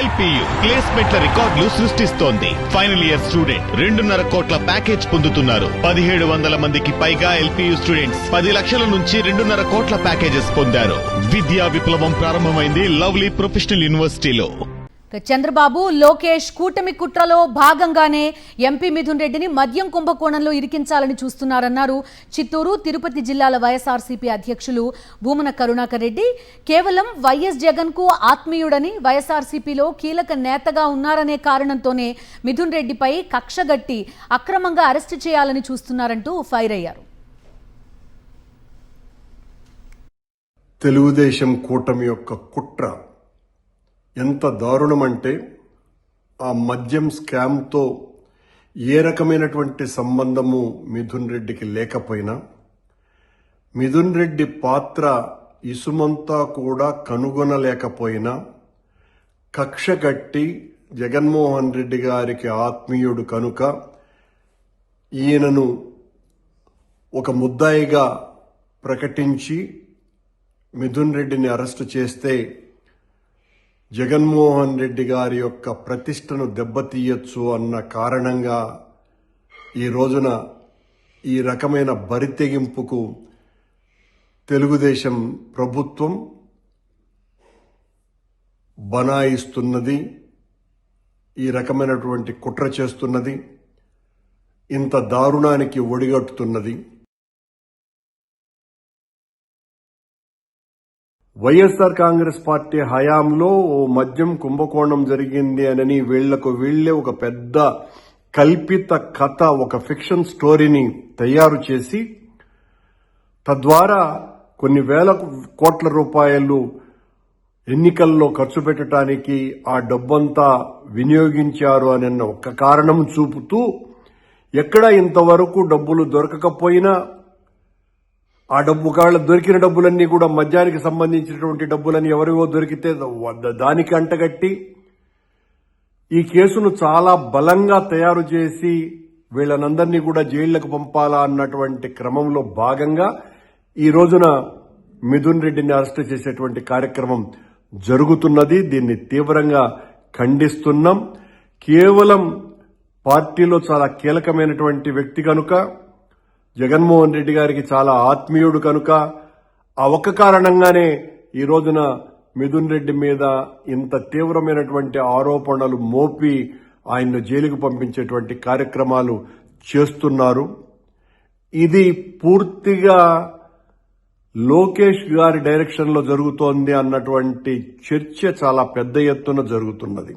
LPU ప్లేస్మెంట్ల రికార్డులు సృష్టిస్తోంది. Final year student 2.5 కోట్ల ప్యాకేజ్ పొందుతున్నారు. 1700 మందికి పైగా ఎల్పీయూ స్టూడెంట్స్ 10 లక్షల నుంచి 2.5 కోట్ల ప్యాకేజెస్ పొందారు. విద్యా విప్లవం ప్రారంభమైంది లవ్లీ ప్రొఫెషనల్ యూనివర్సిటీలో. చంద్రబాబు లోకేష్ కూటమి కుట్రలో భాగంగానే ఎంపీ మిథున్ రెడ్డిని మద్యం కుంభకోణంలో ఇరికించాలని చూస్తున్నారన్నారు చిత్తూరు, తిరుపతి జిల్లాల వైఎస్ఆర్సీపీ అధ్యక్షులు భూమన కరుణాకర్ రెడ్డి. కేవలం వైఎస్ జగన్ కు ఆత్మీయుడని, వైఎస్ఆర్సీపీలో కీలక నేతగా ఉన్నారనే కారణంతోనే మిథున్ రెడ్డిపై కక్షగట్టి అక్రమంగా అరెస్టు చేయాలని చూస్తున్నారంటూ ఫైర్ అయ్యారు. తెలుగుదేశం కూటమి యొక్క కుట్ర ఎంత దారుణమంటే, ఆ మద్యం స్కామ్తో ఏ రకమైనటువంటి సంబంధము మిథున్ రెడ్డికి లేకపోయినా, మిథున్ రెడ్డి పాత్ర ఇసుమంతా కూడా కనుగొనలేకపోయినా, కక్ష కట్టి జగన్మోహన్ రెడ్డి గారికి ఆత్మీయుడు కనుక ఈయనను ఒక ముద్దాయిగా ప్రకటించి మిథున్ రెడ్డిని అరెస్టు చేస్తే జగన్మోహన్ రెడ్డి గారి యొక్క ప్రతిష్టను దెబ్బతీయచ్చు అన్న కారణంగా ఈ రోజున ఈ రకమైన బరితెగింపుకు తెలుగుదేశం ప్రభుత్వం బనాయిస్తున్నది, ఈ రకమైనటువంటి కుట్ర చేస్తున్నది, ఇంత దారుణానికి ఒడిగట్టుతున్నది. వైఎస్ఆర్ కాంగ్రెస్ పార్టీ హయాంలో ఓ మద్యం కుంభకోణం జరిగింది అని వీళ్లే ఒక పెద్ద కల్పిత కథ, ఒక ఫిక్షన్ స్టోరీని తయారు చేసి తద్వారా కొన్ని వేల కోట్ల రూపాయలు ఎన్నికల్లో ఖర్చు పెట్టడానికి ఆ డబ్బంతా వినియోగించారు అనే ఒక కారణం చూపుతూ, ఎక్కడ ఇంతవరకు డబ్బులు దొరకకపోయినా ఆ డబ్బు కాళ్ళ దొరికిన డబ్బులన్నీ కూడా మద్యానికి సంబంధించినటువంటి డబ్బులని ఎవరివో దొరికితే దానికి అంటగట్టి ఈ కేసును చాలా బలంగా తయారు చేసి వీళ్ళనందరినీ కూడా జైళ్లకు పంపాలా అన్నటువంటి క్రమంలో భాగంగా ఈ రోజున మిథున్ రెడ్డిని అరెస్టు చేసేటువంటి కార్యక్రమం జరుగుతున్నది. దీన్ని తీవ్రంగా ఖండిస్తున్నాం. కేవలం పార్టీలో చాలా కీలకమైనటువంటి వ్యక్తి కనుక, జగన్మోహన్ రెడ్డి గారికి చాలా ఆత్మీయుడు కనుక, ఆ ఒక్క కారణంగానే ఈ రోజున మిథున్ రెడ్డి మీద ఇంత తీవ్రమైనటువంటి ఆరోపణలు మోపి ఆయన్ను జైలుకు పంపించేటువంటి కార్యక్రమాలు చేస్తున్నారు. ఇది పూర్తిగా లోకేష్ గారి డైరెక్షన్ లో జరుగుతోంది అన్నటువంటి చర్చ చాలా పెద్ద ఎత్తున జరుగుతున్నది.